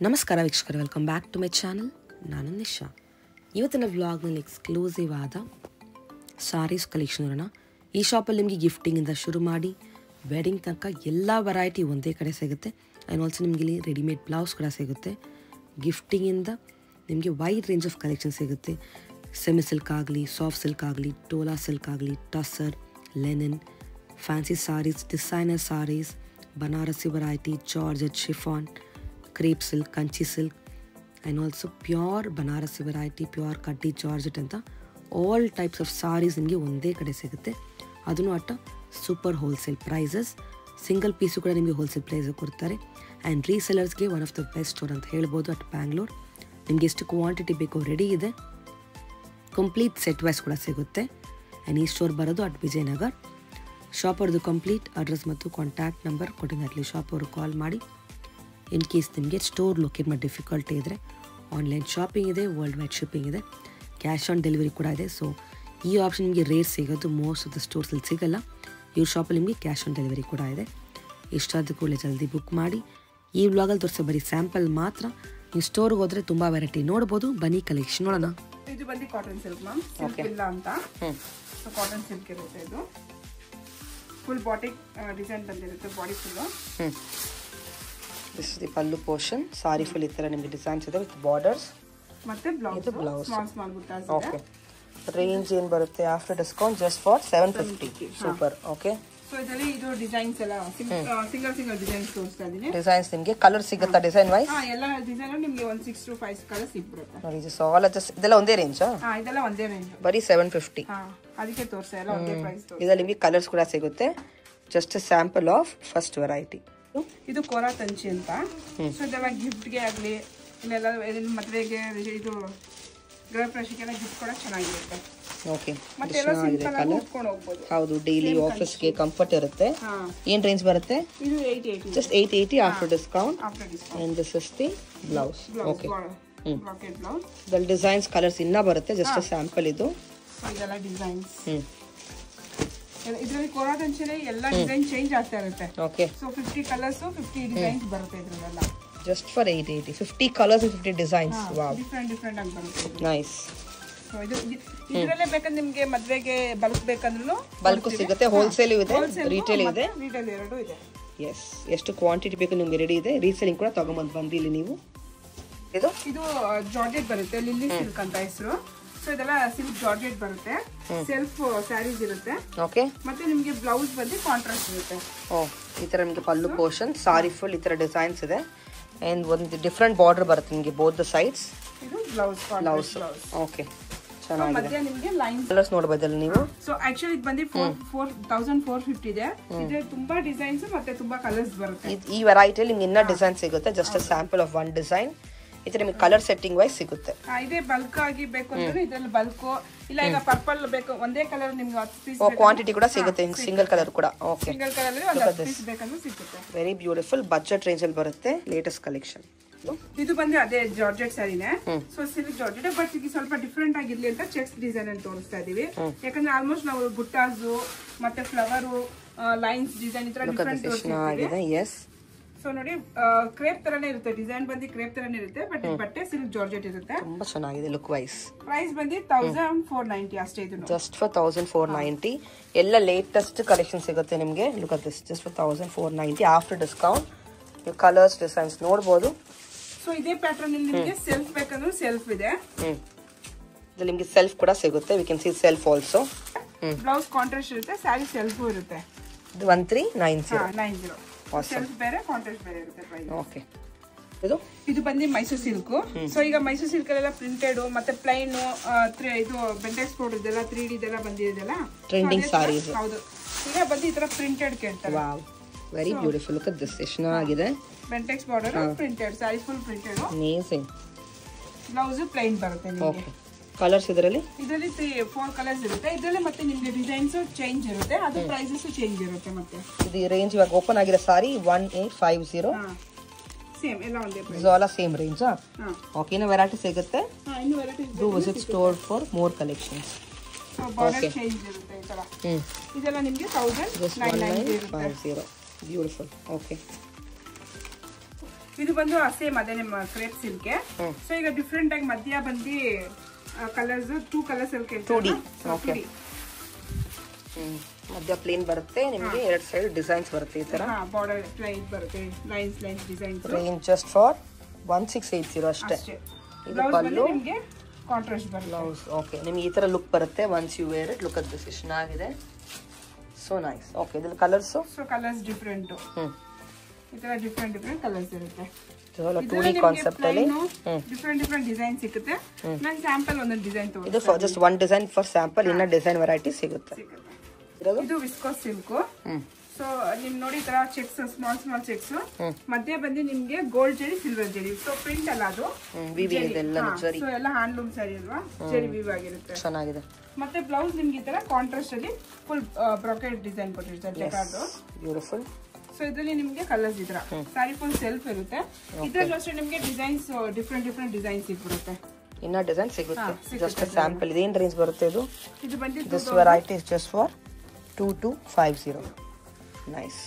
ನಮಸ್ಕಾರ ವೀಕ್ಷಕರೇ, welcome back to my channel. ನಾನು ನಿಶಾ. ಇವತ್ತಿನ ವ್ಲಾಗ್ನಲ್ಲಿ ಎಕ್ಸ್ಕ್ಲೂಸಿವ್ ಆದ ಸಾರೀಸ್ ಕಲೆಕ್ಷನ್ ಇರೋಣ. ಈ ಶಾಪಲ್ಲಿ ನಿಮಗೆ ಗಿಫ್ಟಿಂಗಿಂದ ಶುರು ಮಾಡಿ ವೆಡ್ಡಿಂಗ್ ತನಕ ಎಲ್ಲ ವೆರೈಟಿ ಒಂದೇ ಕಡೆ ಸಿಗುತ್ತೆ. ಆ್ಯಂಡ್ ಆಲ್ಸೋ ನಿಮಗೆ ಇಲ್ಲಿ ರೆಡಿಮೇಡ್ ಬ್ಲೌಸ್ ಕೂಡ ಸಿಗುತ್ತೆ. ಗಿಫ್ಟಿಂಗಿಂದ ನಿಮಗೆ ವೈಡ್ ರೇಂಜ್ ಆಫ್ ಕಲೆಕ್ಷನ್ ಸಿಗುತ್ತೆ. ಸೆಮಿ ಸಿಲ್ಕ್ ಆಗಲಿ, ಸಾಫ್ಟ್ ಸಿಲ್ಕ್ ಆಗಲಿ, ಟೋಲಾ ಸಿಲ್ಕ್ ಆಗಲಿ, tussar, linen, fancy saris, designer saris, Banarasi variety, georgette, chiffon, crepe silk, Kanchi silk, and also pure Banarasi variety, pure ಕಡ್ಡಿ, ಜಾರ್ಜೆಟ್ ಅಂತ ಆಲ್ ಟೈಪ್ಸ್ ಆಫ್ ಸಾರೀಸ್ ನಿಮಗೆ ಒಂದೇ ಕಡೆ ಸಿಗುತ್ತೆ. ಅದನ್ನು at super wholesale prices. Single piece ಕೂಡ ನಿಮಗೆ ಹೋಲ್ಸೇಲ್ ಪ್ರೈಸ್ ಕೊಡ್ತಾರೆ. ಆ್ಯಂಡ್ ರೀಸೆಲರ್ಸ್ಗೆ one of the best store ಅಂತ ಹೇಳ್ಬೋದು ಅಟ್ ಬ್ಯಾಂಗ್ಳೂರ್. ನಿಮಗೆ ಎಷ್ಟು ಕ್ವಾಂಟಿಟಿ ಬೇಕೋ ರೆಡಿ ಇದೆ. ಕಂಪ್ಲೀಟ್ ಸೆಟ್ ವೈಸ್ ಕೂಡ ಸಿಗುತ್ತೆ. ಆ್ಯಂಡ್ ಈ ಸ್ಟೋರ್ ಬರೋದು ಅಟ್ ವಿಜಯನಗರ್. ಶಾಪ್ ಅವ್ರದ್ದು ಕಂಪ್ಲೀಟ್ ಅಡ್ರೆಸ್ ಮತ್ತು ಕಾಂಟ್ಯಾಕ್ಟ್ ನಂಬರ್ ಕೊಟ್ಟಿನಲ್ಲಿ ಶಾಪ್ ಅವರು ಕಾಲ್ ಮಾಡಿ. ಇನ್ ಕೇಸ್ ನಿಮಗೆ ಸ್ಟೋರ್ ಲೊಕೇಟ್ ಮಾಡಿ ಡಿಫಿಕಲ್ಟಿ ಇದ್ದರೆ ಆನ್ಲೈನ್ ಶಾಪಿಂಗ್ ಇದೆ, ವರ್ಲ್ಡ್ ವೈಡ್ ಶಿಪ್ಪಿಂಗ್ ಇದೆ, ಕ್ಯಾಶ್ ಆನ್ ಡೆಲಿವರಿ ಕೂಡ ಇದೆ. ಸೊ ಈ ಆಪ್ಷನ್ ನಿಮಗೆ ರೇರ್ ಸಿಗೋದು ಮೋಸ್ಟ್ ಆಫ್ ದ ಸ್ಟೋರ್ಸಲ್ಲಿ ಸಿಗೋಲ್ಲ. ಇವ್ರ ಶಾಪಲ್ಲಿ ನಿಮಗೆ ಕ್ಯಾಶ್ ಆನ್ ಡೆಲಿವರಿ ಕೂಡ ಇದೆ. ಇಷ್ಟಾದ ಕೂಡಲೇ ಜಲ್ದಿ ಬುಕ್ ಮಾಡಿ. ಈ ವ್ಲಾಗಲ್ಲಿ ತೋರಿಸೋ ಬರೀ ಸ್ಯಾಂಪಲ್ ಮಾತ್ರ. ನೀವು ಸ್ಟೋರ್ಗೆ ಹೋದರೆ ತುಂಬ ವೆರೈಟಿ ನೋಡ್ಬೋದು. ಬನ್ನಿ ಕಲೆಕ್ಷನ್ ನೋಡೋಣ. ಇದು ಬಂದು ಕಾಟನ್ ಸಿಲ್ಕ್ ಮ್ಯಾಮ್, ಸಿಲ್ಕ್ ಇಲ್ಲ ಅಂತ. ಸೊ ಕಾಟನ್ ಸಿಲ್ಕ್ ಇರುತ್ತೆ. ಇದು ಫುಲ್ ಬಾಡಿ ಡಿಸೈನ್ ಬಂದಿರುತ್ತೆ. Body full this is the pallu portion. Sorry full ಈ ಥರ ನಿಮಗೆ ಡಿಸೈನ್ಸ್ ಇದೆ ವಿತ್ ಬಾರ್ಡರ್ಸ್. ಮತ್ತೆ ಬ್ಲೌಸ್ ಸ್ಮಾಲ್ ಬುಟ್ಟಾಸ್ ಇದೆ. ಓಕೆ, ರೇಂಜ್ ಏನು ಬರುತ್ತೆ after discount? Just for 750. Super. Okay, so ಇದರಲ್ಲಿ ಇದು ಡಿಸೈನ್ಸ್ ಎಲ್ಲ ಸಿಂಗಲ್ ಡಿಸೈನ್ಸ್ ತೋರಿಸ್ತಾ ಇದ್ದೀನಿ. ಡಿಸೈನ್ಸ್ ನಿಮಗೆ ಕಲರ್ ಸಿಗುತ್ತಾ ಡಿಸೈನ್ ವೈಸ್? ಎಲ್ಲ ಡಿಸೈನ್ ನಿಮಗೆ 1 6 to 5 ಕಲರ್ಸ್ ಸಿಗ್ಬಿಡುತ್ತೆ. ನೋಡಿ, ಜಸ್ಟ್ ಆಲ್ ಜಸ್ಟ್ ಇದೆಲ್ಲ ಒಂದೇ ರೇಂಜ್? ಇದೆಲ್ಲ ಒಂದೇ ರೇಂಜ್, ಬರೀ 750. ಅದಕ್ಕೆ ತೋರಿಸ್ತಾ ಎಲ್ಲ ಒಂದೇ ಪ್ರೈಸ್. ಇದರಲ್ಲಿ ನಿಮಗೆ ಕಲರ್ಸ್ ಕೂಡ ಸಿಗುತ್ತೆ. Just sample of first variety. ಇದು ಕೋರಾ ತಂಚಿ ಅಂತ. ಸೊ ಇದೆಲ್ಲ ಗಿಫ್ಟ್ಗೆ ಆಗಲಿ, ಇಲ್ಲೆಲ್ಲ ಮದುವೆಗೆ, ಇದು ಗೃಹ ಪ್ರವೇಶಕ್ಕೆಲ್ಲ ಗಿಫ್ಟ್ ಕೂಡ ಚೆನ್ನಾಗಿರುತ್ತೆ. ಓಕೆ, ಮತ್ತೆ ಎಲ್ಲ ಸಿಂಪಲ್ ಆಗಿ ಉಟ್ಕೊಂಡು ಹೋಗ್ಬೋದು. ಹೌದು, ಡೈಲಿ ಆಫೀಸ್ಗೆ ಕಂಫರ್ಟ್ ಇರುತ್ತೆ. ಏನು ರೇಂಜ್ ಬರುತ್ತೆ? ಇದು 880. Just 880 after discount. And this is the blouse. Okay, bracket blouse. ಇದರಲ್ಲಿ ಡಿಸೈನ್ಸ್ ಕಲರ್ಸ್ ಇನ್ನೂ ಬರುತ್ತೆ. ಜಸ್ಟ್ ಸ್ಯಾಂಪಲ್ ಇದು. ಇದೆಲ್ಲ ಡಿಸೈನ್ಸ್. ಇದರಲ್ಲಿ ಕೋರಾ ತಂಚಿಲಿ ಎಲ್ಲ ಡಿಸೈನ್ ಚೇಂಜ್ ಆಗ್ತಾ ಇರುತ್ತೆ. ಓಕೆ, ಸೊ 50 ಕಲರ್ಸ್ 50 ಡಿಸೈನ್ಸ್ ಬರುತ್ತೆ ಇದರಲ್ಲೆಲ್ಲ. Just for 880. 50 colours 50 designs. Wow, different ಆಗಿ ಬರುತ್ತೆ. ನೈಸ್. ಸೊ ಇದು ಇದರಲ್ಲೇ ಬೇಕಂದ್ರೆ ನಿಮಗೆ ಮದುವೆಗೆ ಬಲ್ಕ್ ಬೇಕಂದ್ರೂ ಬಲ್ಕ್ ಸಿಗುತ್ತೆ. ಹೋಲ್ಸೇಲ್ ಇದೆ, ರಿಟೇಲ್ ಇದೆ. ರಿಟೇಲ್ ಎರಡೂ ಇದೆ. ಎಸ್, ಎಷ್ಟು ಕ್ವಾಂಟಿಟಿ ಬೇಕು ನಿಮಗೆ ರೆಡಿ ಇದೆ. ರೀಸೇಲಿಂಗ್ ಕೂಡ ತಗೊಂಬಂದು ಬಂದಿಲ್ಲಿ ನೀವು. ಇದು ಜಾರ್ಜೆಟ್ ಬರುತ್ತೆ, ಲಿಲ್ಲಿ ಸಿಲ್ಕ್ ಅಂತ ಹೆಸರು. ಸೊ ಇದೆಲ್ಲ ಸಿಲ್ಕ್ ಜಾರ್ಜೆಟ್ ಬರುತ್ತೆ. ಸೆಲ್ಫ್ ಸ್ಯಾರೀಸ್ ಇರುತ್ತೆ. ಓಕೆ, ಮತ್ತೆ ನಿಮಗೆ ಬ್ಲೌಸ್ ಬಂದು ಕಾಂಟ್ರಾಸ್ಟ್ ಇರುತ್ತೆ. ಈ ತರ ನಿಮಗೆ ಪಲ್ಲು ಪೋರ್ಷನ್, ಸಾರಿ ಫುಲ್ ಈ ತರ ಡಿಸೈನ್ಸ್ ಇದೆ. ಅಂಡ್ ಒಂದು ಡಿಫ್ರೆಂಟ್ ಬಾರ್ಡರ್ ಬರುತ್ತೆ ನಿಮಗೆ ಬೋತ್ ದ ಸೈಡ್ಸ್. ಇದು ಬ್ಲೌಸ್. ಓಕೆ, ಚೆನ್ನಾಗಿದೆ. ಮಧ್ಯ ನಿಮಗೆ ಲೈನ್ ಕಲರ್ಸ್ ನೋಡಬಹುದಲ್ಲ ನೀವು? ಸೊ ಆಕ್ಚುಲಿ ಇದು ಬಂದು 4450 ಇದೆ. ಇದೆ ತುಂಬಾ ಡಿಸೈನ್ಸ್ ಮತ್ತೆ ತುಂಬಾ ಕಲರ್ಸ್ ಬರುತ್ತೆ. ಈ ವೆರೈಟಿಯಲ್ಲಿ ನಿಮ್ಗೆ ಇನ್ನೂ ಡಿಸೈನ್ ಸಿಗುತ್ತೆ. Just sample of one design. ಈ ತರ ನಿಮಗೆ ಕಲರ್ ಸೆಟ್ಟಿಂಗ್ ವೈಸ್ ಸಿಗುತ್ತೆ. ಇದೇ ಬಲ್ಕ್ ಆಗಿ ಬೇಕು ಅಂದ್ರೆ ಇದರಲ್ಲಿ ಬಲ್ಕ್ ಇಲ್ಲ. ಈಗ ಪರ್ಪಲ್ ಬೇಕು, ಒಂದೇ ಕಲರ್ ನಿಮ್ಗೆ 10 ಪೀಸ್. ಕ್ವಾಂಟಿಟಿ ಕೂಡ ಸಿಗುತ್ತೆ ಸಿಂಗಲ್ ಕಲರ್ ಕೂಡ. ಓಕೆ, ಸಿಂಗಲ್ ಕಲರ್ ಅಲ್ಲಿ ಒಂದು 10 ಪೀಸ್ ಬೇಕಂದ್ರೆ ಸಿಗುತ್ತೆ. ವೆರಿ ಬ್ಯೂಟಿಫುಲ್ ಬಜೆಟ್ ರೇಂಜ್ ಅಲ್ಲಿ ಬರುತ್ತೆ. Latest collection. ಇದು ಬಂದು ಅದೇ ಜಾರ್ಜೆಟ್ ಸ್ಯಾರಿನೇ. ಸೊ ಸಿಲ್ಕ್ ಜಾರ್ಜೆಟ್, ಬಟ್ ಈಗ ಸ್ವಲ್ಪ ಡಿಫ್ರೆಂಟ್ ಆಗಿರ್ಲಿ ಅಂತ ಚೆಕ್ಸ್ ಡಿಸೈನ್ ಅಲ್ಲಿ ತೋರಿಸ್ತಾ ಇದೀವಿ. ಯಾಕಂದ್ರೆ ಆಲ್ಮೋಸ್ಟ್ ನಾವು ಬುಟ್ಟಾಸು ಮತ್ತೆ ಫ್ಲವರ್ ಲೈನ್ಸ್ ಡಿಸೈನ್ ಈ ತರ ಡಿಫ್ರೆಂಟ್ ತೋರಿಸ್ತೀವಿ. ಎಸ್, ಸೊ ನೋಡಿ, ಕ್ರೇಪ್ ತರನೇ ಇರುತ್ತೆ. ಡಿಸೈನ್ ಬಂದು ಕ್ರೇಪ್ ತರನೇ ಇರುತ್ತೆ, ಬಟ್ ಬಟ್ಟೆ ಸಿಲ್ಕ್ ಜಾರ್ಜೆಟ್ ಇರುತ್ತೆ. ತುಂಬಾ ಚೆನ್ನಾಗಿದೆ ಲುಕ್ ವೈಸ್. ಪ್ರೈಸ್ ಬಂದು 1490 ಅಷ್ಟೇ. ಇದು ಜಸ್ಟ್ ಫಾರ್ 1490. ಎಲ್ಲ ಲೇಟೆಸ್ಟ್ ಕಲೆಕ್ಷನ್ ಸಿಗುತ್ತೆ ನಿಮಗೆ. Look at this, just for 1490 after discount. ನೀವು ಕಲರ್ಸ್ ಡಿಸೈನ್ಸ್ ನೋಡಬಹುದು. ಸೊ ಇದೇ ಪ್ಯಾಟರ್ನ್ ಅಲ್ಲಿ ನಿಮಗೆ ಸೆಲ್ಫ್ ಬೇಕಂದ್ರೆ ಸೆಲ್ಫ್ ಇದೆ. ಇದು ನಿಮಗೆ ಸೆಲ್ಫ್ ಕೂಡ ಸಿಗುತ್ತೆ. We can see self also. Blouse contrast ಇರುತ್ತೆ, ಸ್ಯಾರಿ ಸೆಲ್ಫ್ ಇರುತ್ತೆ. ಇದು 1390. ಸೆಲ್ಫ್ ಬೇರೆ, ಕಾಂಟ್ರಾಸ್ಟ್ ಬೇರೆ ಇರುತ್ತೆ ಪ್ರೈಸ್. ಓಕೆ, ಇದು ಬಂದು ಮೈಸೂರು ಸಿಲ್ಕ್. ಸೊ ಈಗ ಮೈಸೂರು ಸಿಲ್ಕ್ ಅಲ್ಲೆಲ್ಲ ಪ್ರಿಂಟೆಡ್ ಮತ್ತೆ ಪ್ಲೈನ್ ಇದು ಬೆಂಟೆಕ್ಸ್ ಪೌಡರ್ ಇದೆಲ್ಲ 3D ಇದೆಲ್ಲ ಬಂದಿದೆಲ್ಲ ಟ್ರೆಂಡಿಂಗ್ ಸಾರೀಸ್. ಹೌದು, ಈಗ ಬಂದು ಈ ತರ ಪ್ರಿಂಟೆಡ್ ಕೇಳ್ತಾರೆ. Wow, very beautiful. Look at this, ಎಷ್ಟು ಚೆನ್ನಾಗಿದೆ. Bentex border printed, sari full printed. Amazing. Blouse plain ಬರುತ್ತೆ ನಿಮಗೆ. ಕಲರ್ಸ್ ಇದರಲ್ಲಿ 4 ಕಲರ್ಸ್ ಇರುತ್ತೆ. ಇದರಲ್ಲಿ ಮತ್ತೆ ನಿಮಗೆ ಡಿಸೈನ್ಸ್ ಚೇಂಜ್ ಇರುತ್ತೆ, ಅದು ಪ್ರೈಸಸ್ ಚೇಂಜ್ ಇರುತ್ತೆ. ಮತ್ತೆ ಇದು ರೇಂಜ್ ಇವಾಗ ಓಪನ್ ಆಗಿರೋ ಸಾರಿ 1850. ಸೇಮ್ ಎಲ್ಲ ಒಂದೇ price. All same range. Okay, ಇನ್ನು ವೆರೈಟಿ ಸಿಗುತ್ತೆ. ಇನ್ನು variety do visit store for more collections. So border change ಇರುತ್ತೆ ಈ ತರ. ಇದೆಲ್ಲ ನಿಮಗೆ 1990 ಇರುತ್ತೆ. ಬ್ಯೂಟಿಫುಲ್. ಓಕೆ, ಇದು ಬಂದು ಸೇಮ್ ಅದೇ ನಿಮ್ಮ ಕ್ರೇಪ್ ಸಿಲ್ಕ್. ಸೊ ಈಗ ಡಿಫ್ರೆಂಟ್ ಆಗಿ ಮಧ್ಯ ಬಂದು ಕಲರ್ಸ್ 2 ಕಲರ್ಸ್ ಅಲ್ಲಿ 2D. ಓಕೆ, ಮಧ್ಯ ಪ್ಲೇನ್ ಬರುತ್ತೆ ನಿಮಗೆ, 2 ಸೈಡ್ ಡಿಸೈನ್ಸ್ ಬರುತ್ತೆ ಈ ತರ. ಬಾರ್ಡರ್ ಪ್ಲೇನ್ ಬರುತ್ತೆ, lines designs. Range just for 1680 ಅಷ್ಟೇ. ಇದು ಪಲ್ಲು, ನಿಮಗೆ ಕಾಂಟ್ರಾಸ್ಟ್ ಬರುತ್ತೆ. ಬ್ಲೌಸ್. ಓಕೆ, ನಿಮಗೆ ಈ ತರ ಲುಕ್ ಬರುತ್ತೆ once you wear it. Look at this, ಚೆನ್ನಾಗಿದೆ, ಸೋ ನೈಸ್. ಓಕೆ, ಇದ್ರ ಕಲರ್ಸ್. ಸೊ ಕಲರ್ಸ್ ಡಿಫರೆಂಟ್, ಈ ತರ ಡಿಫರೆಂಟ್ ಕಲರ್ಸ್ ಇರುತ್ತೆ. 2D ಕಾನ್ಸೆಪ್ಟ್ ಅಲ್ಲಿ ಡಿಫರೆಂಟ್ ಡಿಸೈನ್ ಸಿಗುತ್ತೆ. ನಾನು ಸ್ಯಾಂಪಲ್ ಒಂದೊಂದು ಡಿಸೈನ್ ತೋರಿಸ್ತೀನಿ. ಇದು just one design for sample, ಇನ್ನ ಡಿಸೈನ್ ವೆರೈಟಿ ಸಿಗುತ್ತೆ. ಇದು ವಿಸ್ಕೋಸ್ ಸಿಲ್ಕ್. ಸೊ ನಿಮ್ ನೋಡಿ ಈ ತರ ಚೆಕ್ಸ್, ಸ್ಮಾಲ್ ಚೆಕ್ಸ್, ಮಧ್ಯ ಬಂದು ನಿಮ್ಗೆ ಗೋಲ್ಡ್ ಜರಿ, ಸಿಲ್ವರ್ ಜರಿ. ಸೊ ಪ್ರಿಂಟ್ ಅಲ್ಲ ಅದು, ಸೊ ಎಲ್ಲ ಹ್ಯಾಂಡ್ಲೂಮ್ ಸ್ಯಾರಿ ಅಲ್ವಾ, ಜರಿ ವೀವ್ ಆಗಿರುತ್ತೆ, ಚೆನ್ನಾಗಿದೆ. ಮತ್ತೆ ಬ್ಲೌಸ್ ನಿಮ್ಗೆ ಈ ತರ ಕಾಂಟ್ರಾಸ್ಟ್ ಅಲ್ಲಿ ಫುಲ್ ಬ್ರಾಕೆಟ್ ಡಿಸೈನ್ ಕೊಟ್ಟಿರ್ತಾರೆ, ಬ್ಯೂಟಿಫುಲ್. ಸೊ ಇದರಲ್ಲಿ ನಿಮ್ಗೆ ಕಲರ್ಸ್ ಇದ್ರ ಸ್ಯಾರಿ ಫುಲ್ ಸೆಲ್ಫ್ ಇರುತ್ತೆ. ಇದ್ರಲ್ಲಿ ಅಷ್ಟೇ ನಿಮ್ಗೆ ಡಿಸೈನ್ಸ್ ಡಿಫ್ರೆಂಟ್ ಡಿಸೈನ್ಸ್ ಸಿಗ್ಬಿಡುತ್ತೆ. ಇನ್ನ ಡಿಸೈನ್ ಸಿಗುತ್ತೆ, ಜಸ್ಟ್ ಸ್ಯಾಂಪಲ್. ಇದೇನ್ ರೇಂಜ್ ಬರುತ್ತೆ ಇದು? ಇದು ಬಂದು this variety is just for 2250. Nice.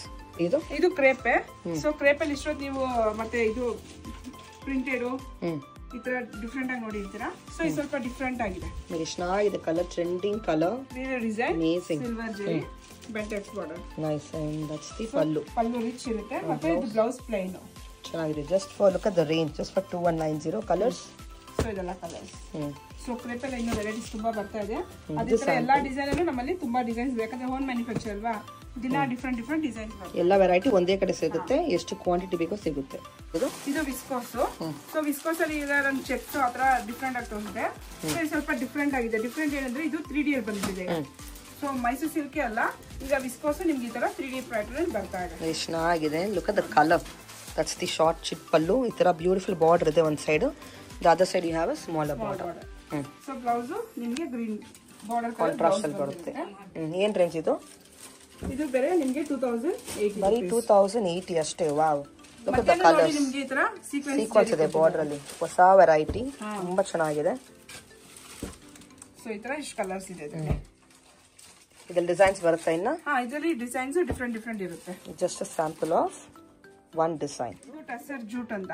ಇದು ಕ್ರೇಪ್. ಸೊ ಕ್ರೇಪ್ ಅಲ್ಲಿ ಇಷ್ಟೊತ್ತು ನೀವು ಮತ್ತೆ ಇದು ಪ್ರಿಂಟೆಡ್ ಈ ತರ ಡಿಫ್ರೆಂಟ್ ಆಗಿ ನೋಡಿರ್ತೀರಾ. ಸೊ ಇದು ಸ್ವಲ್ಪ ಡಿಫ್ರೆಂಟ್ ಆಗಿದೆ, ಚೆನ್ನಾಗಿದೆ colour, trending colour, design, silver zari, Bentex border. Nice. And that's the pallu. Pallu rich ಇರುತ್ತೆ, ಮತ್ತೆ ಇದು ಬ್ಲೌಸ್ ಪ್ಲೈನ್. ಚೆನ್ನಾಗಿದೆ. Just for look at the range, just for 2190 colours. So ಇದೆಲ್ಲ ಕಲರ್ಸ್. ಸೊ ಕ್ರೇಪ್ ಅಲ್ಲಿ ಇನ್ನೂ ವೆರೈಟೀಸ್ ತುಂಬಾ ಬರ್ತಾ ಇದೆ. ಅದೇ ತರ ಎಲ್ಲಾ ಡಿಸೈನ್ ಅಲ್ಲೂ ನಮ್ಮಲ್ಲಿ ತುಂಬಾ ಡಿಸೈನ್ಸ್, ಯಾಕಂದ್ರೆ ಹೋಮ್ ಮ್ಯಾನುಫ್ಯಾಕ್ಚರ್ ಅಲ್ವಾ, ದಿನ ಡಿಫ್ರೆಂಟ್ ಡಿಸೈನ್ಸ್ ಬರುತ್ತೆ. ಎಲ್ಲ ವೆರೈಟಿ ಒಂದೇ ಕಡೆ ಸಿಗುತ್ತೆ, ಎಷ್ಟು ಕ್ವಾಂಟಿಟಿ ಬೇಕೋ ಸಿಗುತ್ತೆ. ಇದು ವಿಸ್ಕೋಸ್. ಸೊ ವಿಸ್ಕೋಸ್ ಅಲ್ಲಿ ನನ್ನ ಚೆಕ್ಸ್ ಆ ತರ ಡಿಫ್ರೆಂಟ್ ಆಗಿ ತೋರಿಸಿದೆ. ಸೊ ಇದು ಸ್ವಲ್ಪ ಡಿಫ್ರೆಂಟ್ ಆಗಿದೆ. ಡಿಫ್ರೆಂಟ್ ಏನಂದ್ರೆ ಇದು 3D ಅಲ್ಲಿ ಬಂದಿದೆ. ಸೊ ಮೈಸೂರು ಸಿಲ್ಕ್ ಅಲ್ಲ, ಈಗ ವಿಸ್ಕೋಸ್ ನಿಮ್ಗೆ ಈ ತರ 3D ಪ್ಯಾಟರ್ನ್ ಬರ್ತಾ ಇದೆ, ಚೆನ್ನಾಗಿದೆ. Look at the colour, that's the short ಚಿಟ್ ಪಲ್ಲು. ಈ ತರ ಬ್ಯೂಟಿಫುಲ್ ಬಾರ್ಡರ್ ಇದೆ ಒಂದ್ side, the other side you have a smaller border. So blouse ನಿಮ್ಗೆ ಗ್ರೀನ್ ಬಾರ್ಡರ್ ಕಾಂಟ್ರಾಸ್ಟ್ ಅಲ್ಲಿ ಬರುತ್ತೆ. ಏನ್ ರೇಂಜ್ ಇದು? ಇದು ಬೇರೆ ನಿಮ್ಗೆ 2080. ಬರೀ 2080 ಅಷ್ಟೇ. Wow, look at the colours. ನಿಮ್ಗೆ ಈ ತರ ಸೀಕ್ವೆನ್ಸ್ ಇದೆ ಬಾರ್ಡರ್ ಅಲ್ಲಿ, ಹೊಸ ವೆರೈಟಿ, ತುಂಬಾ ಚೆನ್ನಾಗಿದೆ. ಸೊ ಈ ತರ ಇಷ್ಟು ಕಲರ್ಸ್ ಇದೆ ಇದರಲ್ಲಿ. ಇದರಲ್ಲಿ ಡಿಸೈನ್ಸ್ ಬರುತ್ತೆ ಇನ್ನ? ಇದರಲ್ಲಿ ಡಿಸೈನ್ಸ್ ಡಿಫ್ರೆಂಟ್ ಇರುತ್ತೆ. Just a sample of one design. ಇದು ಟಸರ್ ಜೂಟ್ ಅಂತ.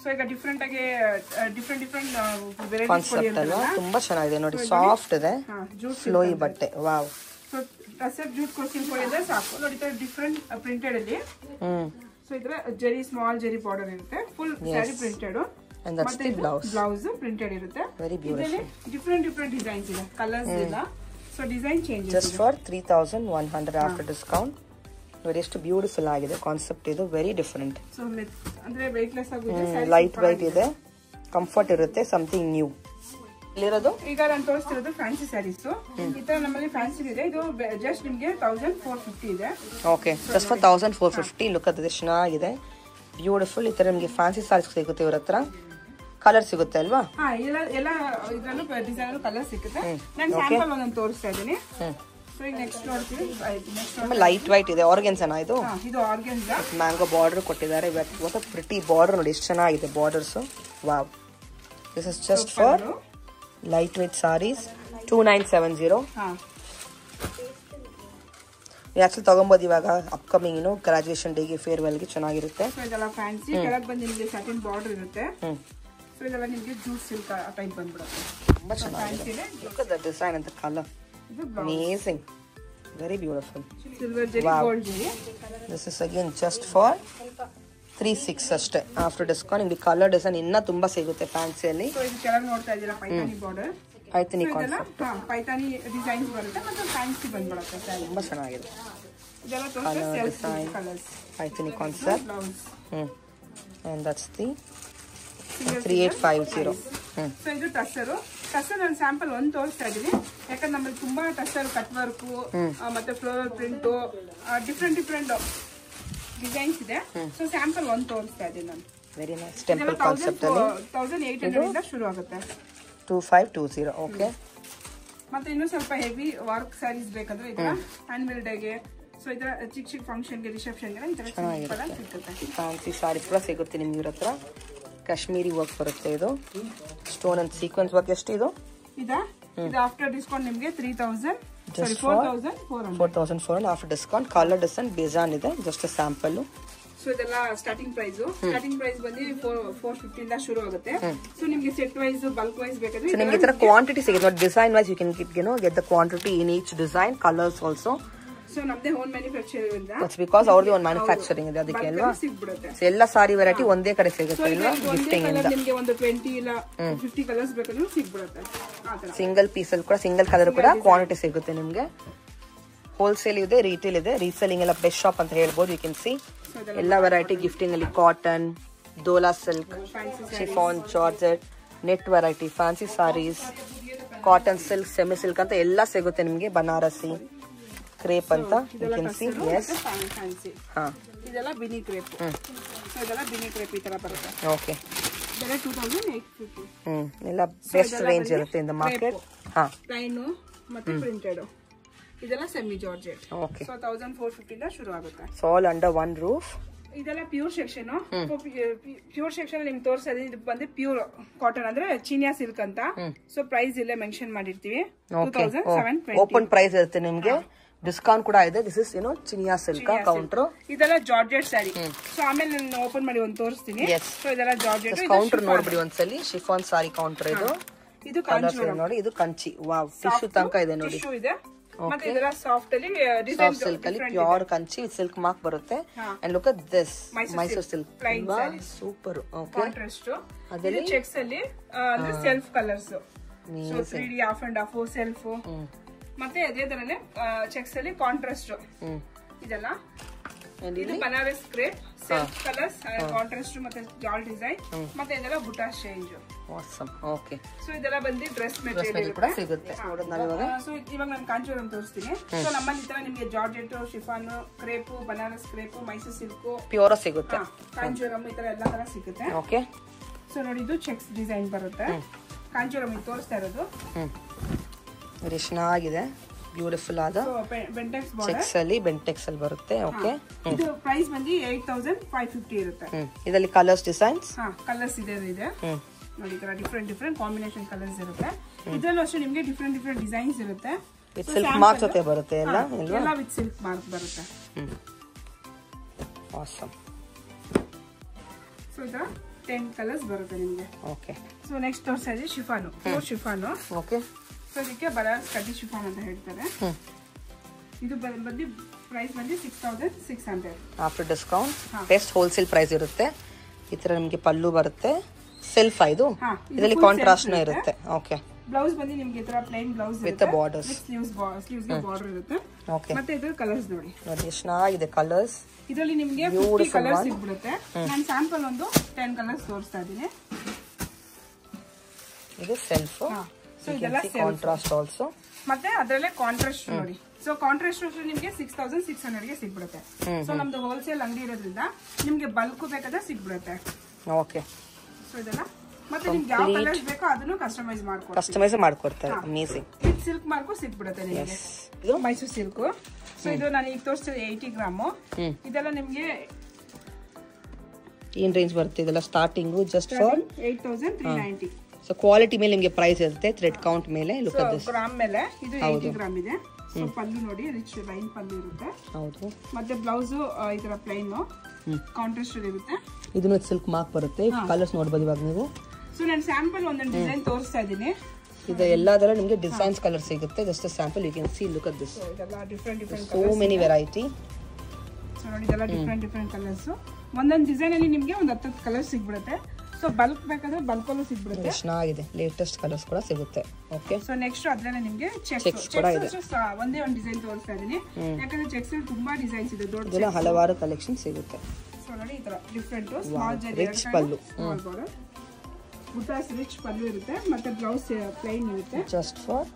ಸೊ ಈಗ ಡಿಫ್ರೆಂಟ್ ಆಗಿ ಡಿಫ್ರೆಂಟ್ ಕಾನ್ಸೆಪ್ಟ್ ಅಲ್ಲ, ತುಂಬಾ ಚೆನ್ನಾಗಿದೆ ನೋಡಿ, ಸಾಫ್ಟ್ ಇದೆ, ಫ್ಲೋಯಿ ಬಟ್ಟೆ. ವಾವ್. ಸೊ ಟಸರ್ ಜೂಟ್ ಕೊಡ್ತೀನಿ ಕೊಡಿದ್ರೆ ಸಾಕು ನೋಡಿ, ಡಿಫ್ರೆಂಟ್ ಪ್ರಿಂಟೆಡ್ ಅಲ್ಲಿ. ಸೊ ಇದ್ರ ಜರಿ, ಸ್ಮಾಲ್ ಜರಿ ಬಾರ್ಡರ್ ಇರುತ್ತೆ, ಫುಲ್ ಸ್ಯಾರಿ ಪ್ರಿಂಟೆಡ್. ಮತ್ತೆ ಬ್ಲೌಸ್ ಪ್ರಿಂಟೆಡ್ ಇರುತ್ತೆ. ಡಿಫ್ರೆಂಟ್ ಡಿಸೈನ್ಸ್ ಇದೆ, ಕಲರ್ಸ್ ಇಲ್ಲ. So design change. Just for 3100 after discount. ನೋಡಿ ಎಷ್ಟು ಬ್ಯೂಟಿಫುಲ್ ಆಗಿದೆ ಕಾನ್ಸೆಪ್ಟ್. ಇದು ವೆರಿ ಡಿಫರೆಂಟ್. ಸೊ ಅಂದ್ರೆ ವೆಯ್ಟ್ಲೆಸ್ ಆಗುತ್ತೆ, ಲೈಟ್ ವೈಟ್ ಇದೆ, ಕಂಫರ್ಟ್ ಇರುತ್ತೆ, ಸಮಥಿಂಗ್ ನ್ಯೂ. ಇಲ್ಲಿರೋದು ಈಗ ನಾನು ತೋರಿಸ್ತಿರೋದು ಫ್ಯಾನ್ಸಿ ಸ್ಯಾರೀಸ್. ಈ ತರ ನಮ್ಮಲ್ಲಿ ಫ್ಯಾನ್ಸಿ ಇದೆ. ಇದು ಜಸ್ಟ್ ನಿಮ್ಗೆ 1450 ಇದೆ. Okay, just for 1450. Look at this, ಚೆನ್ನಾಗಿದೆ, ಬ್ಯೂಟಿಫುಲ್. ಈ ತರ ನಿಮಗೆ ಫ್ಯಾನ್ಸಿ ಸ್ಯಾರೀಸ್ ಸಿಗುತ್ತೆ ಇವ್ರ ಹತ್ರ. ಕಲರ್ ಸಿಗುತ್ತೆ ಅಲ್ವಾ? ಎಲ್ಲ ಇದ್ರಲ್ಲೂ ಡಿಸೈನ್ ಕಲರ್ ಸಿಗುತ್ತೆ. ನಾನು ಸ್ಯಾಂಪಲ್ ಒಂದೊಂದು ತೋರಿಸ್ತಾ ಇದ್ದೀನಿ. ಸೊ ಈಗ ನೆಕ್ಸ್ಟ್ ನೋಡ್ತೀವಿ. ಲೈಟ್ ವೈಟ್ ಇದೆ, ಆರ್ಗೆನ್ಸಾ ಇದು? ಇದು ಆರ್ಗೆನ್ಸಾ. ಮ್ಯಾಂಗೋ ಬಾರ್ಡರ್ ಕೊಟ್ಟಿದ್ದಾರೆ. ವಾಟ್ ಅ ಪ್ರಿಟಿ ಬಾರ್ಡರ್ ನೋಡಿ, ಎಷ್ಟು ಚೆನ್ನಾಗಿದೆ borders. Wow. This is just for light white saris 2970. Actually ತಗೊಬೋದು ಇವಾಗ, ಅಪ್ಕಮಿಂಗ್ ಗ್ರಾಜುಯೇಷನ್ ಡೇಗೆ, ಫೇರ್ವೆಲ್ಗೆ ಚೆನ್ನಾಗಿರುತ್ತೆ. ಇದೆಲ್ಲ ಫ್ಯಾನ್ಸಿ. ಕೆಳಗೆ ಬಂದು ನಿಮಗೆ ಸ್ಯಾಟಿನ್ ಬಾರ್ಡರ್ ಇರುತ್ತೆ. ಸೊ ಇದೆಲ್ಲ ನಿಮಗೆ ಜೂಟ್ ಸಿಲ್ಕ್ ಟೈಪ್ ಬಂದ್ಬಿಡುತ್ತೆ, ತುಂಬಾ ಚೆನ್ನಾಗಿದೆ. ಲುಕ್ ಅಟ್ ದ ಡಿಸೈನ್ ಅಂತ colour, amazing, very beautiful. Silver ಜರಿ, ಗೋಲ್ಡ್ ಜರಿ. This is again just for 36 ಅಷ್ಟೇ ಆಫ್ಟರ್ ಡಿಸ್ಕೌಂಟ್. ನಿಮಗೆ ಕಲರ್ ಡಿಸೈನ್ ಇನ್ನ ತುಂಬಾ ಸಿಗುತ್ತೆ ಫ್ಯಾನ್ಸಿಯಲ್ಲಿ. ಸೊ ಇದು ಕೆಳಗೆ ನೋಡ್ತಾ ಇದ್ದೀರಾ, Paithani border, Paithani concept, Paithani designs ಬರುತ್ತೆ, ಮತ್ತೆ ಫ್ಯಾನ್ಸಿ ಬಂದ್ಬಿಡುತ್ತೆ. ತುಂಬಾ ಚೆನ್ನಾಗಿದೆ. ಇದೆಲ್ಲ ತೋರಿಸ್ತಾ design, colours, Paithani concept. Blouse. And that's the 3850. So ಇದು ಟಸರು. ಟಸರ್ ನಾನು ಸ್ಯಾಂಪಲ್ ಒಂದು ತೋರಿಸ್ತಾ ಇದ್ದೀನಿ, ಯಾಕಂದ್ರೆ ನಮ್ಮಲ್ಲಿ ತುಂಬಾ ಟಸರ್ ಕಟ್ ವರ್ಕ್ ಮತ್ತೆ ಫ್ಲೋರಲ್ ಪ್ರಿಂಟ್ ಡಿಫ್ರೆಂಟ್ ಡಿಸೈನ್ಸ್ ಇದೆ. ಸೊ ಸ್ಯಾಂಪಲ್ ಒಂದು ತೋರಿಸ್ತಾ ಇದ್ದೀನಿ ನಾನು. Very nice. ಟೆಂಪಲ್ ಕಾನ್ಸೆಪ್ಟ್ ಅಲ್ಲಿ 1800 ಇಂದ ಶುರು ಆಗುತ್ತೆ. 2520. ಓಕೆ. ಮತ್ತೆ ಇನ್ನೂ ಸ್ವಲ್ಪ ಹೆವಿ ವರ್ಕ್ ಸ್ಯಾರೀಸ್ ಬೇಕಂದ್ರೆ ಈ ತರ ಹ್ಯಾಂಡ್ ಡೇಗೆ, ಸೊ ಈ ತರ ಚಿಕ್ಕ ಫಂಕ್ಷನ್ಗೆ, ರಿಸೆಪ್ಷನ್ಗೆ ಈ ತರ ಸಿಗುತ್ತೆ. ಫ್ಯಾನ್ಸಿ ಸಾರೀಸ್ ಕೂಡ ಸಿಗುತ್ತೆ ನಿಮ್ಗೆ ಇವ್ರ ಹತ್ರ. ಕಾಶ್ಮೀರಿ ವರ್ಕ್ ಬರುತ್ತೆ, ಇದು ಸ್ಟೋನ್ ಅಂಡ್ ಸೀಕ್ವೆನ್ಸ್ ವರ್ಕ್. ಎಷ್ಟು ಇದು? ಇದು ಆಫ್ಟರ್ ಡಿಸ್ಕೌಂಟ್ ನಿಮಗೆ 4400 ಆಫ್ಟರ್ ಡಿಸ್ಕೌಂಟ್. ಕಲರ್ ಡಿಸೈನ್ ಬೇಜಾನ್ ಇದೆ, ಜಸ್ಟ್ ಸ್ಯಾಂಪಲ್. ಸೊ ಇದೆಲ್ಲ ಸ್ಟಾರ್ಟಿಂಗ್ ಪ್ರೈಸ್ ಬಂದು 450 ಇಂದ ಶುರು ಆಗುತ್ತೆ. ಸೊ ನಿಮ್ಗೆ ಸೆಟ್ ವೈಸ್ ಬಲ್ಕ್ ವೈಸ್ ಬೇಕಾದ್ರೆ ನಿಮ್ಗೆ ಈ ತರ ಕ್ವಾಂಟಿಟಿ ಸಿಗುತ್ತೆ. Design wise you can get the quantity in each design, colours also. So ನಮ್ದೇ ಓನ್ ಮ್ಯಾನುಫ್ಯಾಕ್ಚರಿಂಗ್ ಇಂದ, ದಟ್ಸ್ ಬಿಕಾಸ್ ಅವ್ರದೇ ಒಂದು ಮ್ಯಾನುಫ್ಯಾಕ್ಚರಿಂಗ್ ಇದೆ, ಅದಕ್ಕೆ ಅಲ್ವಾ ಸಿಗ್ಬಿಡುತ್ತೆ. ಎಲ್ಲ ಸಾರಿ ವೆರೈಟಿ ಒಂದೇ ಕಡೆ ಸಿಗುತ್ತೆ ಅಲ್ವಾ ಗಿಫ್ಟಿಂಗ್ ಇಂದ. ನಿಮ್ಗೆ ಒಂದು 20 ಇಲ್ಲ 50 ಕಲರ್ಸ್ ಬೇಕಾದ್ರೂ ಸಿಗ್ಬಿಡುತ್ತೆ. ಸಿಂಗಲ್ ಪೀಸ್ ಅಲ್ಲಿ ಕೂಡ ಸಿಂಗಲ್ ಕಲರ್ ಕೂಡ ಕ್ವಾಂಟಿಟಿ ಸಿಗುತ್ತೆ ನಿಮ್ಗೆ. ಹೋಲ್ಸೇಲ್ ಇದೆ, ರಿಟೇಲ್ ಇದೆ, ರೀಸೆಲಿಂಗ್ ಎಲ್ಲ ಬೆಸ್ಟ್ ಶಾಪ್ ಅಂತ ಹೇಳ್ಬೋದು. ಯು ಕ್ಯಾನ್ ಸಿ ಎಲ್ಲ ವೆರೈಟಿ ಗಿಫ್ಟಿಂಗ್ ಅಲ್ಲಿ cotton, Dola silk, chiffon, georgette, net variety, fancy sarees, cotton silk, semi silk ಅಂತ ಎಲ್ಲ ಸಿಗುತ್ತೆ ನಿಮ್ಗೆ. ಬನಾರಸಿ ಕ್ರೇಪ್ ಅಂತ ಯು ಕ್ಯಾನ್ ಸಿ. ಎಸ್, ಹಾ ಇದೆಲ್ಲ ಬಿನಿ ಕ್ರೇಪ್. ಸೊ ಇದೆಲ್ಲ ಬಿನಿ ಕ್ರೇಪ್ ಈ ತರ ಬರುತ್ತೆ. ಓಕೆ, ಇದೆಲ್ಲ 2850. ಎಲ್ಲ ಬೆಸ್ಟ್ ರೇಂಜ್ ಇರುತ್ತೆ ಇನ್ ದ ಮಾರ್ಕೆಟ್. ಹಾ, ಪ್ಲೈನ್ ಮತ್ತೆ ಪ್ರಿಂಟೆಡ್. ಇದೆಲ್ಲ ಸೆಮಿ ಜಾರ್ಜೆಟ್. ಓಕೆ, ಸೊ 1450 ಇಂದ ಶುರು ಆಗುತ್ತೆ. So all under one roof. ಇದೆಲ್ಲ ಪ್ಯೂರ್ ಸೆಕ್ಷನ್. ಪ್ಯೂರ್ ಸೆಕ್ಷನ್ ನಿಮ್ಗೆ ತೋರಿಸೋದು ಇದು ಬಂದು ಪ್ಯೂರ್ ಕಾಟನ್ ಅಂದ್ರೆ ಚಿನಿಯಾ ಸಿಲ್ಕ್ ಅಂತ. ಸೊ ಪ್ರೈಸ್ ಇಲ್ಲೇ ಮೆನ್ಷನ್ ಮಾಡಿರ್ತೀವಿ. 2720. ಓಪನ್ ಪ್ರೈಸ್ ಇರುತ್ತೆ ನಿಮ್ಗೆ, ಡಿಸ್ಕೌಂಟ್ ಕೂಡ ಇದೆ. This is ಚಿನಿಯಾ silk counter. ಇದೆಲ್ಲ ಜಾರ್ಜೆಟ್ ಸ್ಯಾರಿ. ಸೊ ಆಮೇಲೆ ನಾನು ಓಪನ್ ಮಾಡಿ ಒಂದು ತೋರಿಸ್ತೀನಿ. ಸೊ ಇದೆಲ್ಲ ಜಾರ್ಜೆಟ್ ಕೌಂಟರ್ ನೋಡ್ಬಿಡಿ ಒಂದ್ಸಲಿ. ಶಿಫಾನ್ ಸಾರಿ ಕೌಂಟರ್ ಇದು. ಇದು ನೋಡಿ, ಇದು ಕಂಚಿ. ವಾವ್, ಟಿಶ್ಯೂ ತನಕ ಇದೆ ನೋಡಿ. ಟಿಶ್ಯೂ ಇದೆ. ಮತ್ತೆ ಇದೆಲ್ಲ ಸಾಫ್ಟ್ ಅಲ್ಲಿ ಡಿಸೈನ್ ಸಿಲ್ಕ್ ಅಲ್ಲಿ ಪ್ಯೂರ್ ಕಂಚಿ ಸಿಲ್ಕ್ ಮಾರ್ಕ್ ಬರುತ್ತೆ. And look at this Mysore silk, super. Okay, contrast. ಅದರಲ್ಲಿ ಚೆಕ್ಸ್ ಅಲ್ಲಿ ಅಂದ್ರೆ self colours. So 3D half and half self. ಮತ್ತೆ ಅದೇ ತರನೇ ಚೆಕ್ಸ್ ಅಲ್ಲಿ ಕಾಂಟ್ರಾಸ್ಟ್. ಇದೆಲ್ಲ ಇದು Banaras crepe, self colours, contrast ಮತ್ತೆ ಜಾಲ್ ಡಿಸೈನ್. ಮತ್ತೆ ಇದೆಲ್ಲ butas change. Awesome. Okay, so ಇದೆಲ್ಲ ಬಂದು ಡ್ರೆಸ್ ಮೆಟೀರಿಯಲ್ ಕೂಡ ಸಿಗುತ್ತೆ. ಸೊ ಇವಾಗ ನಾನು ಕಾಂಚೀವರಂ ತೋರಿಸ್ತೀನಿ. ಸೊ ನಮ್ಮಲ್ಲಿ ಈ ತರ ನಿಮಗೆ georgette, chiffon, crepe, Banaras crepe, Mysore silk pure ಸಿಗುತ್ತೆ. ಕಾಂಚೀವರಂ ಈ ತರ ಎಲ್ಲ ತರ ಸಿಗುತ್ತೆ. ಓಕೆ, ಸೊ ನೋಡಿ ಇದು ಚೆಕ್ಸ್ ಡಿಸೈನ್ ಬರುತ್ತೆ. ಕಾಂಚೀವರಂ ಇದು ತೋರಿಸ್ತಾ ಇರೋದು. ವೆರಿ ಚೆನ್ನಾಗಿದೆ, ಬ್ಯೂಟಿಫುಲ್ ಆದ ಚೆಕ್ಸ್ ಅಲ್ಲಿ ಬೆಂಟೆಕ್ಸ್ ಅಲ್ಲಿ ಬರುತ್ತೆ. ಓಕೆ, ಇದು ಪ್ರೈಸ್ ಬಂದು 8550 ಇರುತ್ತೆ. ಇದರಲ್ಲಿ ಕಲರ್ಸ್ ಡಿಸೈನ್ಸ್ ಕಲರ್ಸ್ ಇದೆ ನೋಡಿ. ತರ ಡಿಫ್ರೆಂಟ್ ಕಾಂಬಿನೇಷನ್ ಕಲರ್ಸ್ ಇರುತ್ತೆ. ಇದರಲ್ಲೂ ಅಷ್ಟೇ ನಿಮಗೆ ಡಿಫ್ರೆಂಟ್ ಡಿಸೈನ್ಸ್ ಇರುತ್ತೆ. ವಿತ್ ಸಿಲ್ಕ್ ಮಾರ್ಕ್ ಜೊತೆ ಬರುತ್ತೆ ಎಲ್ಲ ವಿತ್ ಸಿಲ್ಕ್ ಮಾರ್ಕ್ ಬರುತ್ತೆ. ಆಸಮ್. ಸೊ ಇದು 10 ಕಲರ್ಸ್ ಬರುತ್ತೆ ನಿಮಗೆ. ಓಕೆ, ಸೊ ನೆಕ್ಸ್ಟ್ ತೋರಿಸ್ತಾ ಇದೆ chiffon, pure chiffon. Okay, so ಇದಕ್ಕೆ ಬನಾರಸ್ ಕಡ್ಡಿ ಶಿಫಾನ್ ಅಂತ ಹೇಳ್ತಾರೆ. ಇದು ಬಂದು ಪ್ರೈಸ್ ಬಂದು 6600 after discount. Best wholesale price ಇರುತ್ತೆ. ಈ ತರ ನಿಮಗೆ ಪಲ್ಲು ಬರುತ್ತೆ, ಸೆಲ್ಫ್ ಇದು. ಇದರಲ್ಲಿ ಕಾಂಟ್ರಾಸ್ಟ್ ನ ಇರುತ್ತೆ. ಓಕೆ, ಬ್ಲೌಸ್ ಬಂದು ನಿಮಗೆ ಈ ತರ plain blouse with borders, sleeves ಗೆ ಬಾರ್ಡರ್ ಇರುತ್ತೆ. ಓಕೆ, ಮತ್ತೆ ಇದು ಕಲರ್ಸ್ ನೋಡಿ ಎಷ್ಟು ಚೆನ್ನಾಗಿದೆ ಕಲರ್ಸ್. ಇದರಲ್ಲಿ ನಿಮಗೆ 50 ಕಲರ್ಸ್ ಸಿಗ್ಬಿಡುತ್ತೆ. ನಾನು ಸ್ಯಾಂಪಲ್ ಒಂದು 10 ಕಲರ್ಸ್ ತೋರಿಸ್ತಾ ಇದ್ದೀನಿ. ಇದು ಸೆಲ್ಫ್. ಸೊ ಇದೆಲ್ಲ ಕಾಂಟ್ರಾಸ್ಟ್ ಆಲ್ಸೋ. ಮತ್ತೆ ಅದರಲ್ಲೇ ಕಾಂಟ್ರಾಸ್ಟ್ ನೋಡಿ. ಸೊ ಕಾಂಟ್ರಾಸ್ಟ್ ನಿಮಗೆ 6600 ಗೆ ಸಿಗ್ಬಿಡುತ್ತೆ. ಸೊ ನಮ್ದು ಹೋಲ್ಸೇಲ್ ಅಂಗಡಿ ಇರೋದ್ರಿಂದ ನಿಮ್ಗೆ ಬಲ್ಕ್ ಬೇಕಾದ್ರೆ ಸಿಗ್ಬಿಡುತ್ತೆ. ಓಕೆ, ಸೊ ಇದೆಲ್ಲ ಮತ್ತೆ ನಿಮ್ಗೆ ಯಾವ ಕಲರ್ಸ್ ಬೇಕೋ ಅದನ್ನು ಕಸ್ಟಮೈಸ್ ಮಾಡ್ಕೊಡ್ತಾರೆ. ಅಮೇಜಿಂಗ್. ವಿತ್ ಸಿಲ್ಕ್ ಮಾರ್ಕು ಸಿಗ್ಬಿಡುತ್ತೆ ನಿಮಗೆ. ಇದು ಮೈಸೂರು ಸಿಲ್ಕ್. ಸೊ ಇದು ನಾನು ಈಗ ತೋರಿಸ್ತಿದ್ದೆ 80 ಗ್ರಾಮ್. ಇದೆಲ್ಲ ನಿಮ್ಗೆ ಏನ್ ರೇಂಜ್ ಬರುತ್ತೆ? ಇದೆಲ್ಲ starting just for 8390. So quality ಮೇಲೆ ನಿಮಗೆ ಪ್ರೈಸ್ ಇರುತ್ತೆ, ಥ್ರೆಡ್ ಕೌಂಟ್ ಮೇಲೆ. ಲುಕ್ ಅಟ್ ದಿಸ್ ಗ್ರಾಮ್ ಮೇಲೆ ಇದು 80 ಗ್ರಾಮ್ ಇದೆ. ಸೊ ಪಲ್ಲು ನೋಡಿ, ರಿಚ್ ಲೈನ್ ಪಲ್ಲು ಇರುತ್ತೆ. ಹೌದು. ಮತ್ತೆ ಬ್ಲೌಸ್ ಈ ತರ ಪ್ಲೈನ್ ಕಾಂಟ್ರಾಸ್ಟ್ ಇರುತ್ತೆ. ಇದನ್ನು ಸಿಲ್ಕ್ ಮಾರ್ಕ್ ಬರುತ್ತೆ. ಕಲರ್ಸ್ ನೋಡಬಹುದು ಇವಾಗ ನೀವು. ಸೊ ನಾನು ಸ್ಯಾಂಪಲ್ ಒಂದೊಂದು ಡಿಸೈನ್ ತೋರಿಸ್ತಾ ಇದ್ದೀನಿ. ಇದು ಎಲ್ಲದರ ನಿಮಗೆ ಡಿಸೈನ್ಸ್ ಕಲರ್ ಸಿಗುತ್ತೆ. Just sample you can see. Look at this. ಇದೆಲ್ಲ different so many variety. So ನೋಡಿ ಇದೆಲ್ಲ ಡಿಫರೆಂಟ್ ಕಲರ್ಸ್. ಒಂದೊಂದು ಡಿಸೈನ್ ಅಲ್ಲಿ ನಿಮಗೆ ಒಂದು 10 ಕಲರ್ ಸಿಗ್ಬಿಡುತ್ತೆ. ಸೊ ಬಲ್ಕ್ ಬೇಕಾದ್ರೆ ಬಲ್ಕಲ್ಲೂ ಸಿಗ್ಬಿಡುತ್ತೆ. ಚೆನ್ನಾಗಿದೆ, ಲೇಟೆಸ್ಟ್ ಕಲರ್ಸ್ ಕೂಡ ಸಿಗುತ್ತೆ. ಓಕೆ, ಸೊ ನೆಕ್ಸ್ಟ್ ಅದ್ರಲ್ಲಿ ನಿಮಗೆ ಚೆಕ್ಸ್ ಒಂದೇ ಒಂದು ಡಿಸೈನ್ ತೋರಿಸ್ತಾ ಇದೀನಿ. ಯಾಕಂದ್ರೆ ಚೆಕ್ಸ್ ಅಲ್ಲಿ ತುಂಬಾ ಡಿಸೈನ್ಸ್ ಇದೆ, ದೊಡ್ಡ ಹಲವಾರು ಕಲೆಕ್ಷನ್ ಸಿಗುತ್ತೆ. ಸೊ ನೋಡಿ ಈ ತರ different small rich pallu, buttas rich pallu ಇರುತ್ತೆ. ಮತ್ತೆ ಬ್ಲೌಸ್ ಪ್ಲೈನ್ ಇರುತ್ತೆ. Just for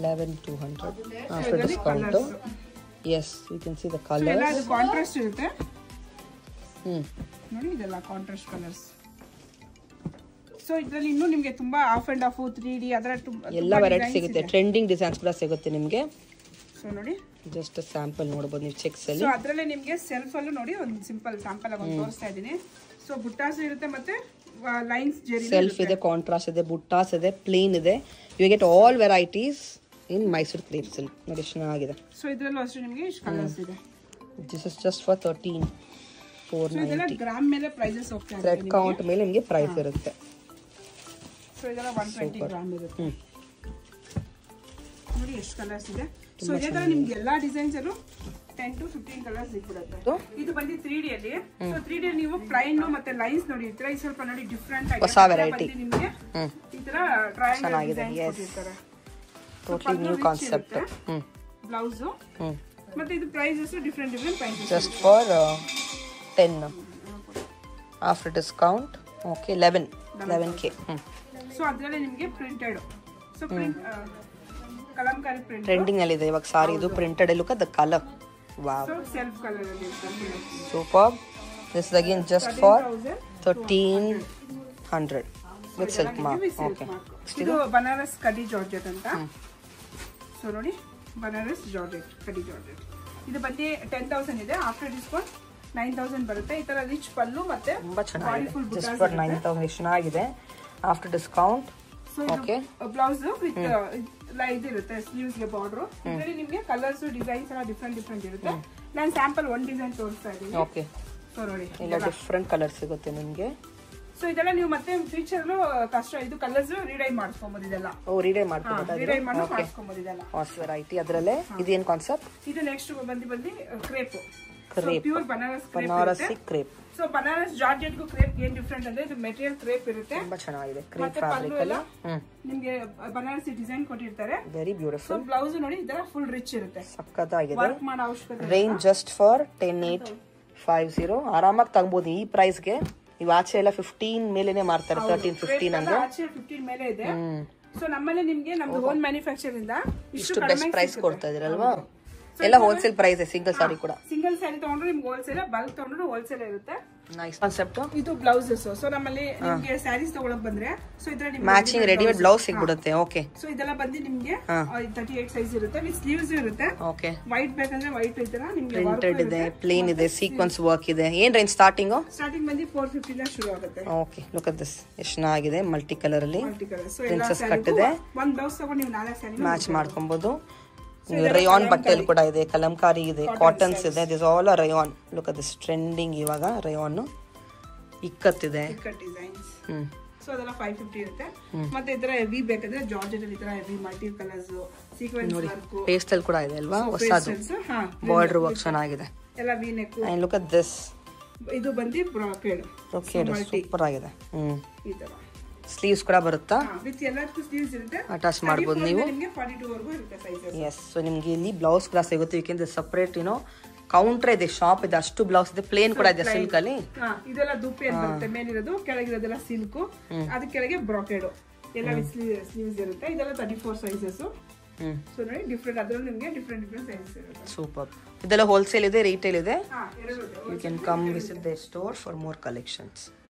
11200 after discount. Yes, you can see the colours. ಎಲ್ಲ ಅದು ಕಾಂಟ್ರಾಸ್ಟ್ ಇರುತ್ತೆ. ನೋಡಿ ಇದೆಲ್ಲ ಕಾಂಟ್ರಾಸ್ಟ್ ಕಲರ್ಸ್. ಸೊ ಇದರಲ್ಲಿ ಇನ್ನೂ ನಿಮಗೆ ತುಂಬಾ ಹಾಫ್ ಅಂಡ್ ಹಾಫ್ 3D ಅದರ ಎಲ್ಲ ವೆರೈಟಿ ಸಿಗುತ್ತೆ. ಟ್ರೆಂಡಿಂಗ್ ಡಿಸೈನ್ಸ್ ಕೂಡ ಸಿಗುತ್ತೆ ನಿಮಗೆ. ಸೊ ನೋಡಿ ಜಸ್ಟ್ ಸ್ಯಾಂಪಲ್ ನೋಡಬಹುದು ನೀವು ಚೆಕ್ಸ್ ಅಲ್ಲಿ. ಸೊ ಅದರಲ್ಲೇ ನಿಮಗೆ ಸೆಲ್ಫ್ ಅಲ್ಲೂ ನೋಡಿ ಒಂದು ಸಿಂಪಲ್ ಸ್ಯಾಂಪಲ್ ಆಗಿ ತೋರಿಸ್ತಾ ಇದ್ದೀನಿ. ಸೊ ಬುಟ್ಟಾಸ್ ಇರುತ್ತೆ, ಮತ್ತೆ ಲೈನ್ಸ್ ಜೆರಿ ಸೆಲ್ಫ್ ಇದೆ, ಕಾಂಟ್ರಾಸ್ಟ್ ಇದೆ, ಬುಟ್ಟಾಸ್ ಇದೆ, ಪ್ಲೇನ್ ಇದೆ. You get all varieties in Mysuru crepe silk. ನೋಡಿ ಚೆನ್ನಾಗಿದೆ. ಸೊ ಇದರಲ್ಲೂ ಅಷ್ಟೇ ನಿಮಗೆ ಇಷ್ಟು ಕಲರ್ಸ್ ಇದೆ. This is just for 13. ಇದೆಲ್ಲ ಗ್ರಾಮ್ ಮೇಲೆ ಪ್ರೈಸಸ್ ಹೋಗ್ತಾ ಇದೆ. ಥ್ರೆಡ್ ಕೌಂಟ್ ಮೇಲೆ ನಿಮಗೆ ಪ್ರೈಸ್ ಇರುತ್ತೆ. ಸೊ ಇದೆಲ್ಲ 120 ಗ್ರಾಮ್ ಇರುತ್ತೆ. ನೋಡಿ ಎಷ್ಟು ಕಲರ್ಸ್ ಇದೆ. ಸೊ ಇದೇ ತರ ನಿಮ್ಗೆ ಎಲ್ಲಾ ಡಿಸೈನ್ಸ್ ಅಲ್ಲೂ 10 to 15 ಕಲರ್ಸ್ ಸಿಗ್ಬಿಡುತ್ತೆ. ಇದು ಬಂದು 3D ಅಲ್ಲಿ. ಸೊ 3D ನೀವು ಪ್ಲೈನ್ ಮತ್ತೆ ಲೈನ್ಸ್ ನೋಡಿರ್ತೀರಾ. ಈ ಸ್ವಲ್ಪ ನೋಡಿ ಡಿಫರೆಂಟ್ ಆಗಿ ಹೊಸ ವೆರೈಟಿ ನಿಮಗೆ ಈ ತರ ಟ್ರಯಾಂಗಲ್ ಡಿಸೈನ್ ಕೊಟ್ಟಿರ್ತಾರೆ. Totally new concept. ಬ್ಲೌಸ್ ಮತ್ತೆ ಇದು prices different prices. Just for 10 after discount. Okay 11K. So ಅದರಲ್ಲಿ ನಿಮಗೆ printed. So print Kalamkari print trending ಅಲ್ಲಿ ಇದೆ ಇವಾಗ ಸಾರಿ. ಇದು printed. Look at the colour. Wow. So self colour ಅಲ್ಲಿ ಇದೆ. Super. This is again just for 1300 with silk mark. Okay. ಇದು ಬನಾರಸ್ ಕಡಿ ಜಾರ್ಜೆಟ್ ಅಂತ. ಸೊ ನೋಡಿ ಬನಾರಸ್ ಜಾರ್ಜೆಟ್ ಕಡಿ ಜಾರ್ಜೆಟ್. ಇದು ಬಂದು 10,000 ಇದೆ. ಆಫ್ಟರ್ ಡಿಸ್ಕೌಂಟ್ 9,000 ಬರುತ್ತೆ. ಈ ತರ ರಿಚ್ ಪಲ್ಲು ಮತ್ತೆ ತುಂಬಾ ಚೆನ್ನಾಗಿದೆ. ಜಸ್ಟ್ ಫಾರ್ 9,000 ಚೆನ್ನಾಗಿದೆ after discount. Okay. Blouse with ಇದಿರುತ್ತೆ ಸ್ಲೀವ್ಸ್ ಗೆ ಬಾರ್ಡರ್. ಇದರಲ್ಲಿ ನಿಮಗೆ ಕಲರ್ಸ್ ಡಿಸೈನ್ಸ್ ಎಲ್ಲ ಡಿಫರೆಂಟ್ ಇರುತ್ತೆ. ನಾನು ಸ್ಯಾಂಪಲ್ ಒಂದು ಡಿಸೈನ್ ತೋರಿಸ್ತಾ ಇದ್ದೀನಿ. ಓಕೆ. ಸೊ ನೋಡಿ ಎಲ್ಲ ಡಿಫರೆಂಟ್ ಕಲರ್ ಸಿಗುತ್ತೆ ನಿಮಗೆ. ಸೊ ಇದೆಲ್ಲ ನೀವು ಮತ್ತೆ ಫ್ಯೂಚರ್ ಕಷ್ಟ ಇದು ಕಲರ್ಸ್ ರೀಡೈ ಮಾಡಿಸ್ಕೊಬಹುದು. ಇದೆಲ್ಲ ರೀಡೈ ಮಾಡ್ಕೊಬಹುದು. ರೀಡೈ ಮಾಡಿ ಮಾಡಿಸ್ಕೊಬಹುದು. ಇದೆಲ್ಲ ಹೊಸ ವೆರೈಟಿ. ಅದರಲ್ಲೇ ಇದೇನ್ ಕಾನ್ಸೆಪ್ಟ್? ಇದು ನೆಕ್ಸ್ಟ್ ಬಂದು crepe. Crepe. Pure Banaras Banarasi crepe. So Banaras georgette ಗೂ ಕ್ರೇಪ್ ಏನ್ ಡಿಫರೆಂಟ್ ಅಂದ್ರೆ ಇದು ಮೆಟೀರಿಯಲ್ ಕ್ರೇಪ್ ಇರುತ್ತೆ. ತುಂಬಾ ಚೆನ್ನಾಗಿದೆ. ಕ್ರೇಪ್ ಫ್ಯಾಬ್ರಿಕ್ ಅಲ್ಲಿ ನಿಮಗೆ ಬನಾರಸಿ ಡಿಸೈನ್ ಕೊಟ್ಟಿರ್ತಾರೆ. Very beautiful. ಸೊ ಬ್ಲೌಸ್ ನೋಡಿ ಇದರ ಫುಲ್ ರಿಚ್ ಇರುತ್ತೆ. ಸಕ್ಕತ್ತಾಗಿದೆ. ವರ್ಕ್ ಮಾಡೋ ಅವಶ್ಯಕತೆ. Range just for 10,850. ಆರಾಮಾಗಿ ತಗಬಹುದು ಈ ಪ್ರೈಸ್ ಗೆ. ನೀವು ಆಚೆ ಎಲ್ಲ 15 ಮೇಲೆನೆ ಮಾರ್ತಾರೆ. 13-15 ಅಂದ್ರೆ ಆಚೆ 15 ಮೇಲೆ ಇದೆ. ಸೊ ನಮ್ಮಲ್ಲಿ ನಿಮ್ಗೆ ನಮ್ದು ಓನ್ ಮ್ಯಾನುಫ್ಯಾಕ್ಚರ್ ಇಂದ ಇಷ್ಟು ಬೆಸ್ಟ್ ಪ್ರೈಸ್ ಕೊಡ್ತಾ ಇದೀರಲ್ವಾ? ಎಲ್ಲ ಹೋಲ್ಸೇಲ್ ಪ್ರೈಸ್. ಸಿಂಗಲ್ ಸಾರಿ ಕೂಡ. ಸಿಂಗಲ್ ಸ್ಯಾರಿ ತಗೊಂಡ್ರೆ ನಿಮ್ಗೆ ಹೋಲ್ಸೇಲ್, ಬಲ್ಕ್ ತಗೊಂಡ್ರೆ ಹೋಲ್ಸೇಲ್ ಇರುತ್ತೆ. Nice concept. ಇದು ಬ್ಲೌಸಸ್. ಸೊ ನಮ್ಮಲ್ಲಿ ನಿಮ್ಗೆ ಸ್ಯಾರೀಸ್ ತಗೊಳಕ್ ಬಂದ್ರೆ ಸೊ ಇದ್ರಲ್ಲಿ ಮ್ಯಾಚಿಂಗ್ ರೆಡಿಮೇಡ್ ಬ್ಲೌಸ್ ಸಿಗ್ಬಿಡುತ್ತೆ. ಓಕೆ. ಸೊ ಇದೆಲ್ಲ ಬಂದು ನಿಮ್ಗೆ 38 ಸೈಜ್ ಇರುತ್ತೆ. ವಿತ್ ಸ್ಲೀವ್ಸ್ ಇರುತ್ತೆ. ಓಕೆ. ವೈಟ್ ಬೇಕಂದ್ರೆ ವೈಟ್ ಈ ತರ ನಿಮ್ಗೆ ಪ್ರಿಂಟೆಡ್ ಇದೆ, ಪ್ಲೇನ್ ಇದೆ, ಸೀಕ್ವೆನ್ಸ್ ವರ್ಕ್ ಇದೆ. ಏನ್ ರೇಂಜ್ ಸ್ಟಾರ್ಟಿಂಗ್? ಸ್ಟಾರ್ಟಿಂಗ್ ಬಂದು 450 ಇಂದ ಶುರು ಆಗುತ್ತೆ. ಓಕೆ. Look at this. ಎಷ್ಟು ಚೆನ್ನಾಗಿದೆ. ಮಲ್ಟಿ ಕಲರ್ ಅಲ್ಲಿ ಸೊ ಪ್ರಿನ್ಸೆಸ್ ಕಟ್ ಇದೆ. ಒಂದ್ ಬ್ಲೌಸ್ ತಗೊಂಡು ನೀವು 4 ಸ್ಯಾರಿ ಮ್ಯಾಚ್ ಮಾಡ್ಕೊಬಹುದು. ರಯಾನ್ ಬಟ್ಟೆಯಲ್ಲಿ ಕೂಡ ಇದೆ, ಕಲಂಕಾರಿ ಇದೆ, ಕಾಟನ್ಸ್ ಇದೆ. This all are Riyan. Look at this trending ಇವಾಗ ರಯಾನ್. ಇಕ್ಕತ್ ಇದೆ. ಡಿಸೈನ್ಸ್. ಸೊ ಅದೆಲ್ಲ 550 ಇರುತ್ತೆ. ಮತ್ತೆ ಇದರ ಹೆವಿ ಬೇಕಂದ್ರೆ ಜಾರ್ಜೆಟ್ ಅಲ್ಲಿ ಇದರ heavy multi colours sequence work pastel ಕೂಡ ಇದೆ ಅಲ್ವಾ? ಹೊಸದು ಬಾರ್ಡರ್ ವರ್ಕ್ ಚೆನ್ನಾಗಿದೆ. ಎಲ್ಲ V neck. And look at this. ಇದು ಬಂದಿ ಬ್ರೊಕೇಡ್. ಸೂಪರ್ ಆಗಿದೆ. ಈ ತರ ಸ್ಲೀವ್ಸ್ ಕೂಡ ಬರುತ್ತಾ? ವಿತ್ ಎಲ್ಲದಕ್ಕೂ ಸ್ಲೀವ್ಸ್ ಇರುತ್ತೆ. ಅಟ್ಯಾಚ್ ಮಾಡಬಹುದು ನೀವು. ನಿಮಗೆ 42 ವರೆಗೂ ಇರುತ್ತೆ ಸೈಜಸ್. ಎಸ್. ಸೊ ನಿಮಗೆ ಇಲ್ಲಿ ಬ್ಲೌಸ್ ಕೂಡ ಸಿಗುತ್ತೆ. ಯಾಕೆಂದ್ರೆ ಸೆಪರೇಟ್ ಕೌಂಟರ್ ಇದೆ, ಶಾಪ್ ಇದೆ, ಅಷ್ಟು ಬ್ಲೌಸ್ ಇದೆ. ಪ್ಲೇನ್ ಕೂಡ ಇದೆ ಸಿಲ್ಕ್ ಅಲ್ಲಿ. ಇದೆಲ್ಲ ದುಪ್ಪೆ ಅಂತ ಬರುತ್ತೆ. ಮೇಲಿರೋದು, ಕೆಳಗಿರೋದೆಲ್ಲ ಸಿಲ್ಕ್. ಅದ್ರ ಕೆಳಗೆ ಬ್ರೊಕೇಡ್ ಎಲ್ಲ ಸ್ಲೀವ್ಸ್ ಇರುತ್ತೆ. ಇದೆಲ್ಲ 34 ಸೈಜಸ್. ಸೊ ನೋಡಿ ಡಿಫರೆಂಟ್. ಅದರಲ್ಲಿ ನಿಮಗೆ ಡಿಫರೆಂಟ್ ಸೈಜಸ್ ಇರುತ್ತೆ. ಸೂಪರ್. ಇದೆಲ್ಲ ಹೋಲ್ಸೇಲ್ ಇದೆ, ರಿಟೇಲ್ ಇದೆ. You can come visit the store for more collections.